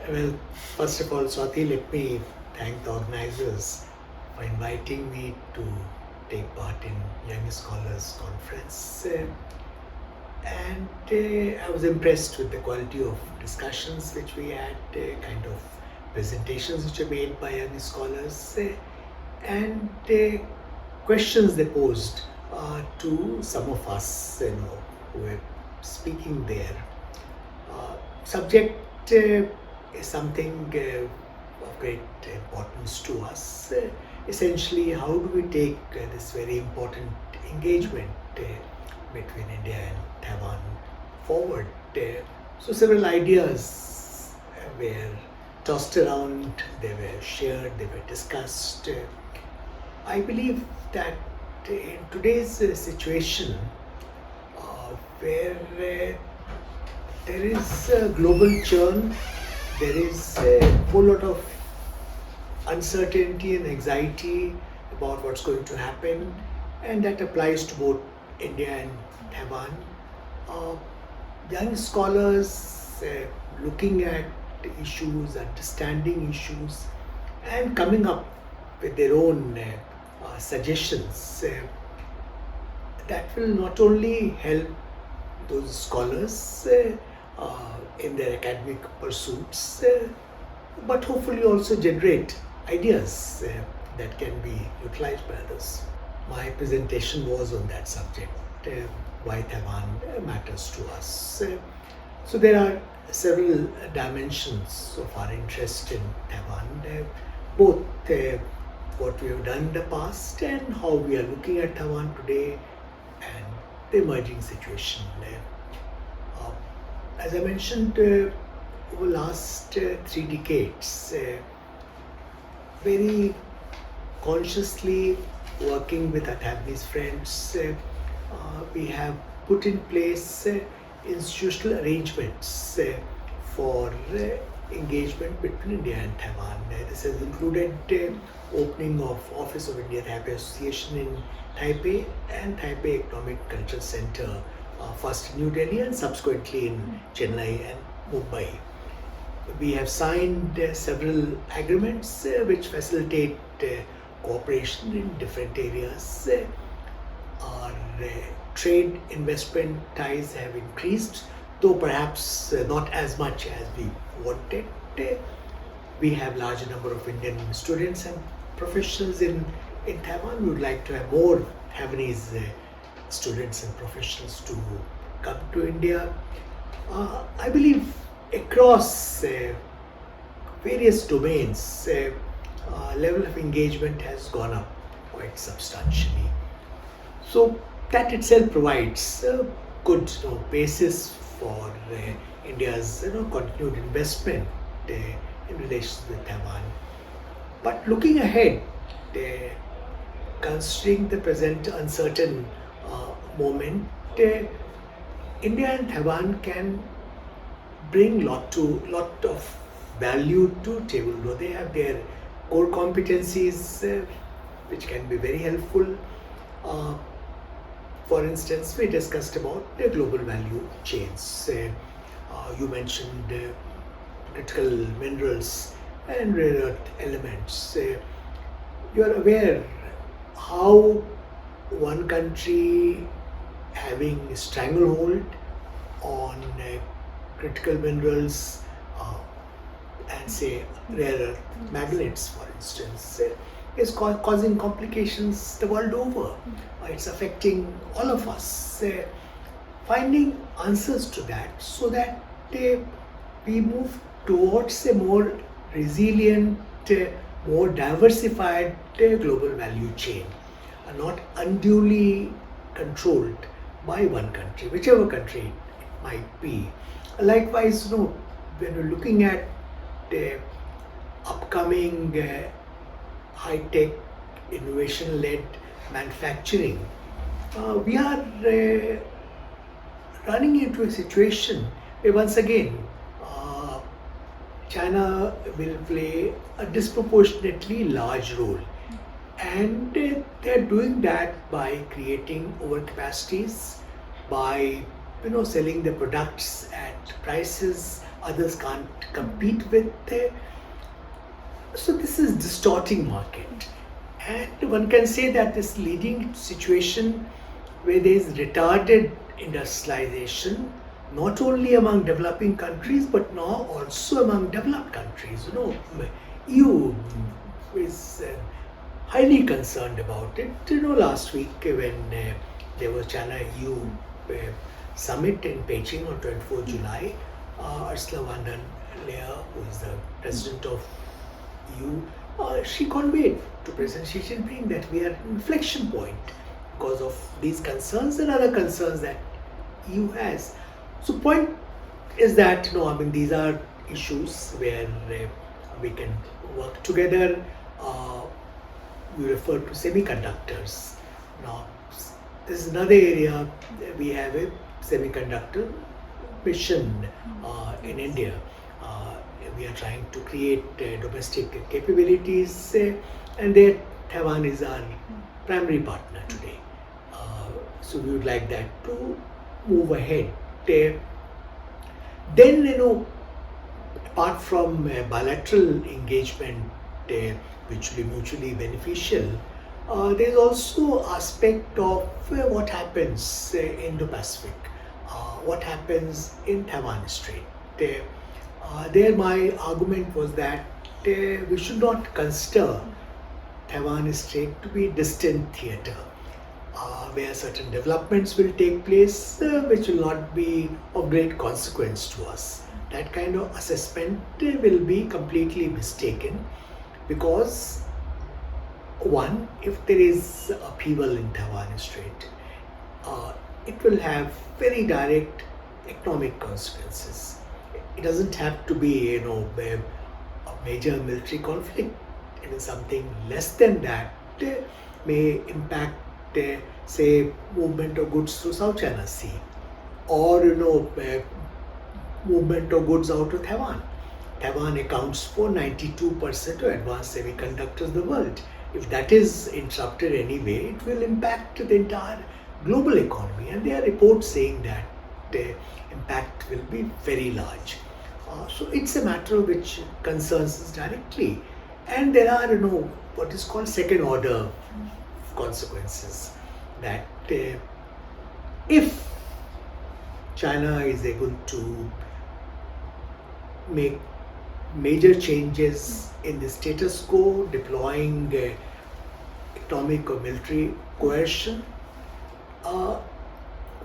Well, first of all, Swati, let me thank the organizers for inviting me to take part in Young Scholars Conference. I was impressed with the quality of discussions which we had, kind of presentations which were made by young scholars, and questions they posed to some of us, who were speaking there. Subject is something of great importance to us. Essentially, how do we take this very important engagement between India and Taiwan forward? So several ideas were tossed around, they were shared, they were discussed. I believe that in today's situation, where there is a global churn, there is a whole lot of uncertainty and anxiety about what's going to happen, and that applies to both India and Taiwan. Young scholars looking at issues, understanding issues, and coming up with their own suggestions that will not only help those scholars in their academic pursuits, but hopefully also generate ideas that can be utilized by others. My presentation was on that subject, why Taiwan matters to us. So there are several dimensions of our interest in Taiwan, both what we have done in the past and how we are looking at Taiwan today and the emerging situation. As I mentioned, over the last 3 decades, very consciously working with our Taiwanese friends, we have put in place institutional arrangements for engagement between India and Taiwan. This has included opening of Office of India-Taipei Association in Taipei and Taipei Economic Cultural Center, first in New Delhi and subsequently in Chennai and Mumbai. We have signed several agreements which facilitate cooperation in different areas. Our trade investment ties have increased, though perhaps not as much as we wanted. We have larger number of Indian students and professionals in Taiwan. We would like to have more Taiwanese students and professionals to come to India. I believe across various domains, level of engagement has gone up quite substantially. So that itself provides a good basis for India's continued investment in relations with Taiwan. But looking ahead, considering the present uncertain moment, India and Taiwan can bring lot of value to table. They have their core competencies which can be very helpful. For instance, we discussed about the global value chains. You mentioned critical minerals and rare earth elements. You are aware how one country having a stranglehold on critical minerals and say rare earth magnets, for instance, is causing complications the world over. It's affecting all of us. Finding answers to that so that we move towards a more resilient, more diversified global value chain, not unduly controlled by one country, whichever country it might be. Likewise, when we're looking at upcoming high-tech, innovation-led manufacturing, we are running into a situation where once again China will play a disproportionately large role and they're doing that by creating overcapacities, by selling the products at prices others can't compete with. So this is distorting market, and one can say that this leading to situation where there is retarded industrialization, not only among developing countries but now also among developed countries. EU is highly concerned about it. Last week when there was China-EU summit in Beijing on 24th July, Ursula von der Leyen, who is the president of EU, she conveyed to President Xi Jinping that we are at an inflection point because of these concerns and other concerns that EU has. So point is that these are issues where we can work together. We refer to semiconductors. Now, this is another area. We have a semiconductor mission in India. We are trying to create domestic capabilities, and there Taiwan is our primary partner today. So we would like that to move ahead. Then, apart from bilateral engagement, which will be mutually beneficial, there is also aspect of what happens in the Pacific, what happens in Taiwan Strait. There my argument was that we should not consider Taiwan Strait to be a distant theatre, where certain developments will take place which will not be of great consequence to us. That kind of assessment will be completely mistaken, because one, if there is upheaval in Taiwan Strait, it will have very direct economic consequences. It doesn't have to be a major military conflict. It is something less than that may impact say movement of goods through South China Sea, or movement of goods out of Taiwan. Taiwan accounts for 92% of advanced semiconductors in the world. If that is interrupted anyway, it will impact the entire global economy, and there are reports saying that the impact will be very large. So it's a matter which concerns us directly, and there are what is called second order consequences, that if China is able to make major changes in the status quo, deploying economic or military coercion,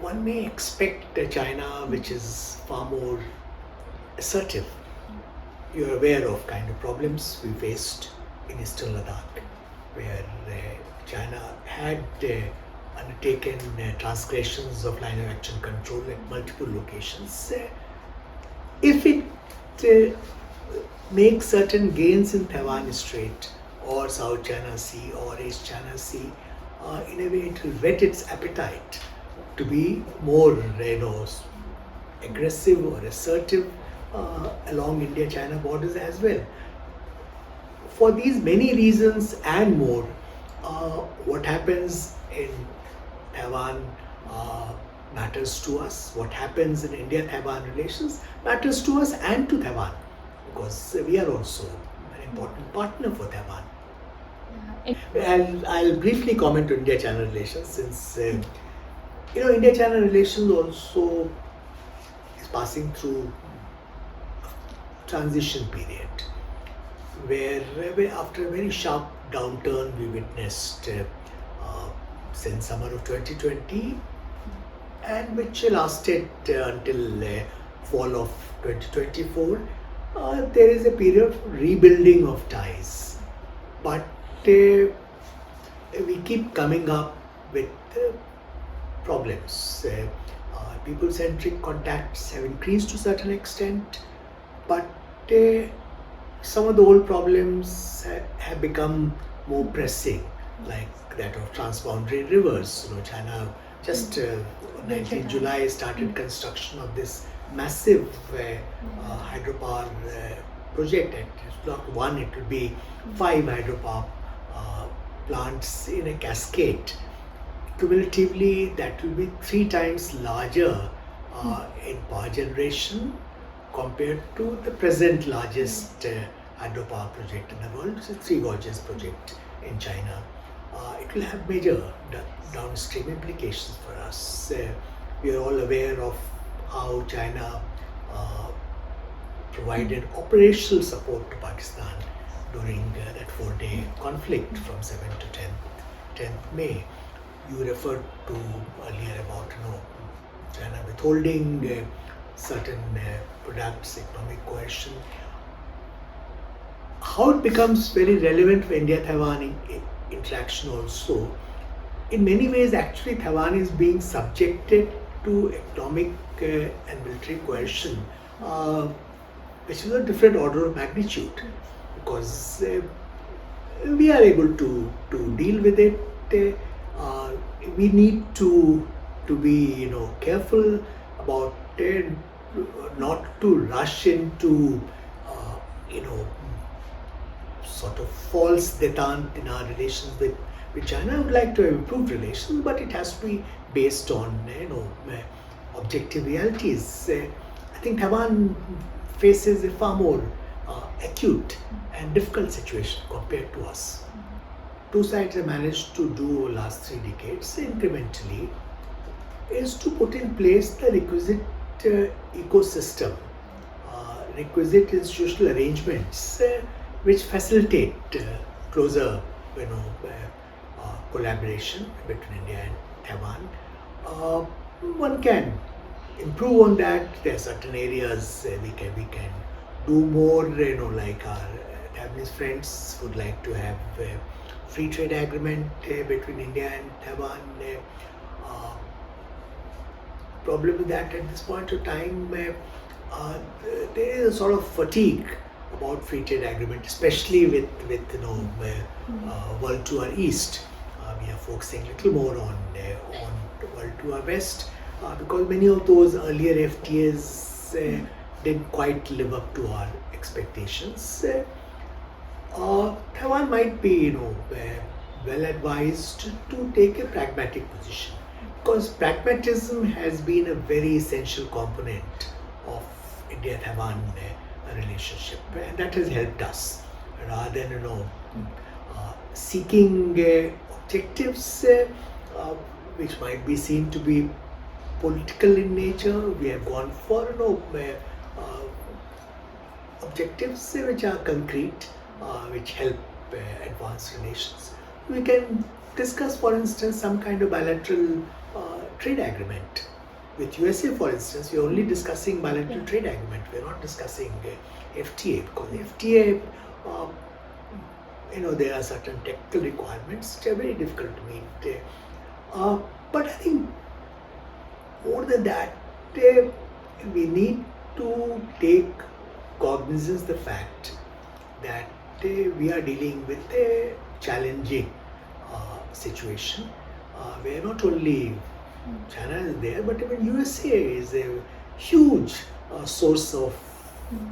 one may expect China, which is far more assertive. You're aware of kind of problems we faced in Eastern Ladakh, where China had undertaken transgressions of line of action control at multiple locations. If it makes certain gains in Taiwan Strait or South China Sea or East China Sea, in a way it will whet its appetite to be more aggressive or assertive along India-China borders as well. For these many reasons and more, what happens in Taiwan matters to us. What happens in India-Taiwan relations matters to us and to Taiwan, because we are also an important partner for Taiwan. I'll briefly comment on India-China relations, since India-China relations also is passing through a transition period, where after a very sharp downturn we witnessed since summer of 2020, and which lasted until fall of 2024, there is a period of rebuilding of ties. But we keep coming up with problems. People-centric contacts have increased to a certain extent, but some of the old problems have become more pressing, like that of transboundary rivers. China just 19th July started construction of this massive hydropower project. It's not one, it will be 5 hydropower plants in a cascade. Cumulatively, that will be 3 times larger in power generation compared to the present largest hydropower project in the world, which is Three Gorges project in China. It will have major downstream implications for us. We are all aware of how China provided operational support to Pakistan during that 4-day conflict from 7th to 10th May. You referred to earlier about China withholding certain products, economic coercion. How it becomes very relevant for India-Taiwan interaction also. In many ways, actually, Taiwan is being subjected to economic and military coercion, which is a different order of magnitude, because we are able to deal with it. We need to be careful about not to rush into sort of false detente in our relations with China. I would like to have improved relations, but it has to be based on objective realities. I think Taiwan faces a far more acute and difficult situation compared to us. Two sides have managed to do over the last 3 decades incrementally is to put in place the requisite ecosystem, requisite institutional arrangements which facilitate closer collaboration between India and Taiwan. One can improve on that. There are certain areas we can do more. Like our Taiwanese friends would like to have a free trade agreement between India and Taiwan. Problem with that at this point of time, there is a sort of fatigue about free trade agreement, especially with world to our east. We are focusing a little more on world to our west, because many of those earlier FTAs didn't quite live up to our expectations. Taiwan might be well advised to take a pragmatic position, because pragmatism has been a very essential component of India-Taiwan relationship, and that has helped us rather than seeking objectives which might be seen to be political in nature. We have gone for objectives which are concrete, which help advance relations. We can discuss, for instance, some kind of bilateral trade agreement. With USA, for instance, we are only discussing bilateral trade agreement. We are not discussing FTA, because FTA, there are certain technical requirements which are very difficult to meet. But I think more than that, we need to take cognizance of the fact that we are dealing with a challenging situation where not only China is there, but even USA is a huge source of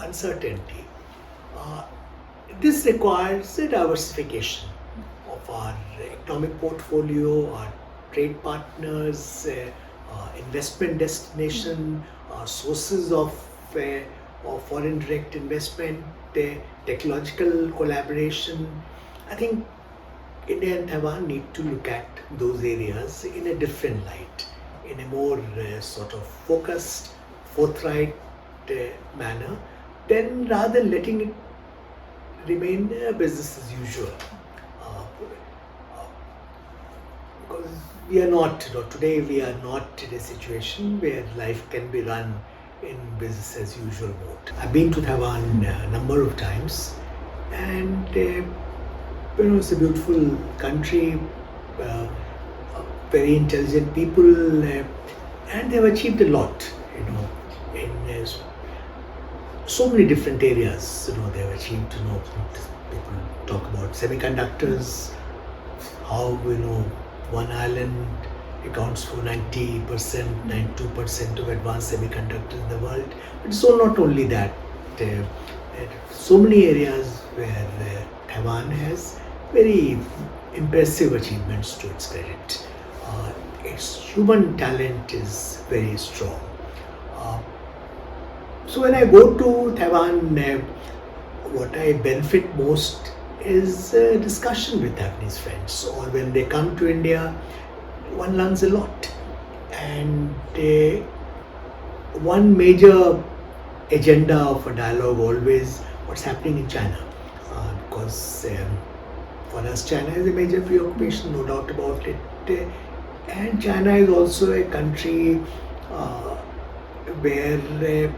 uncertainty. This requires a diversification of our economic portfolio, our trade partners, investment destination, sources of foreign direct investment, technological collaboration. I think India and Taiwan need to look at those areas in a different light, in a more sort of focused, forthright manner, then rather than letting it remain business as usual. Because we are not, today we are not in a situation where life can be run in business as usual mode. I've been to Taiwan a number of times, and it's a beautiful country, very intelligent people, and they've achieved a lot, in so many different areas. They've achieved, people talk about semiconductors, how, one island accounts for 90%, 92% of advanced semiconductors in the world. But so not only that, there are so many areas where Taiwan has very impressive achievements to its credit. Its human talent is very strong. Uh, so when I go to Taiwan, what I benefit most is discussion with Taiwanese friends. Or when they come to India, one learns a lot. And one major agenda of a dialogue always what's happening in China, because for us China is a major preoccupation, no doubt about it. And China is also a country where a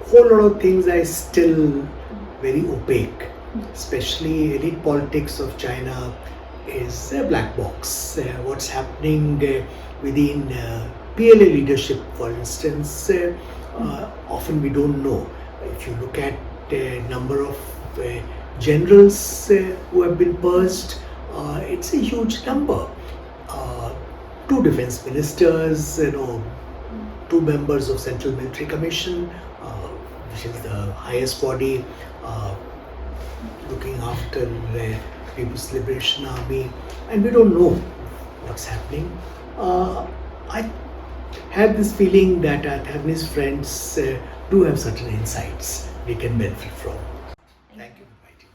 whole lot of things are still very opaque, especially elite politics of China is a black box. What's happening within PLA leadership, for instance, often we don't know. If you look at the number of generals who have been purged, it's a huge number. Two defense ministers, two members of Central Military Commission, which is the highest body looking after the People's Liberation Army, and we don't know what's happening. I have this feeling that our Taiwanese friends do have certain insights we can benefit from. Thank you for inviting me.